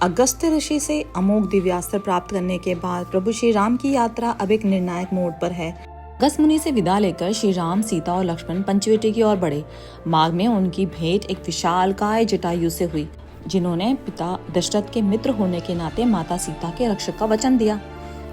अगस्त्य ऋषि से अमोघ दिव्यास्त्र प्राप्त करने के बाद प्रभु श्री राम की यात्रा अब एक निर्णायक मोड़ पर है। अगस्त्य मुनि से विदा लेकर श्री राम, सीता और लक्ष्मण पंचवटी की ओर बढ़े। मार्ग में उनकी भेंट एक विशालकाय जटायु से हुई, जिन्होंने पिता दशरथ के मित्र होने के नाते माता सीता के रक्षक का वचन दिया।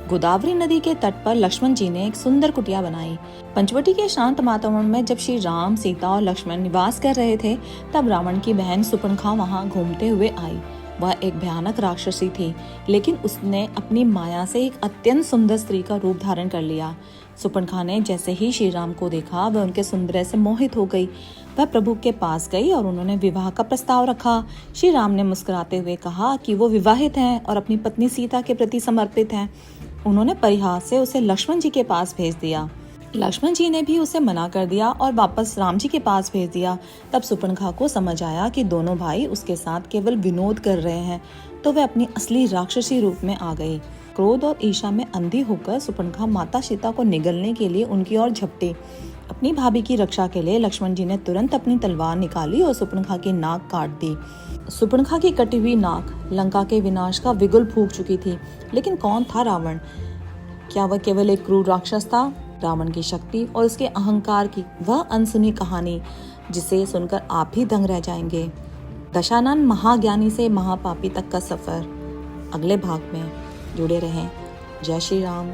गोदावरी नदी के तट पर लक्ष्मण जी ने एक सुंदर कुटिया बनाई। पंचवटी के शांत वातावरण में जब श्री राम, सीता और लक्ष्मण निवास कर रहे थे, तब रावण की बहन सुपर्णखा वहां घूमते हुए आई। वह एक भयानक राक्षसी थी, लेकिन उसने अपनी माया से एक अत्यंत सुंदर स्त्री का रूप धारण कर लिया। सुपर्णखा ने जैसे ही श्री राम को देखा, वह उनके सौंदर्य से मोहित हो गई। वह प्रभु के पास गई और उन्होंने विवाह का प्रस्ताव रखा। श्री राम ने मुस्कुराते हुए कहा कि वो विवाहित हैं और अपनी पत्नी सीता के प्रति समर्पित हैं। उन्होंने परिहास से उसे लक्ष्मण जी के पास भेज दिया। लक्ष्मण जी ने भी उसे मना कर दिया और वापस राम जी के पास भेज दिया। तब सुपर्णखा को समझ आया कि दोनों भाई उसके साथ केवल विनोद कर रहे हैं, तो वह अपनी असली राक्षसी रूप में आ गई। क्रोध और ईर्ष्या में अंधी होकर सुपर्णखा माता सीता को निगलने के लिए उनकी ओर झपटी। अपनी भाभी की रक्षा के लिए लक्ष्मण जी ने तुरंत अपनी तलवार निकाली और सुपर्णखा की नाक काट दी। सुपर्णखा की कटी हुई नाक लंका के विनाश का विगुल फूंक चुकी थी। लेकिन कौन था रावण? क्या वह केवल एक क्रूर राक्षस था? रावण की शक्ति और उसके अहंकार की वह अनसुनी कहानी, जिसे सुनकर आप भी दंग रह जाएंगे। दशानन महाज्ञानी से महापापी तक का सफर अगले भाग में जुड़े रहें। जय श्री राम।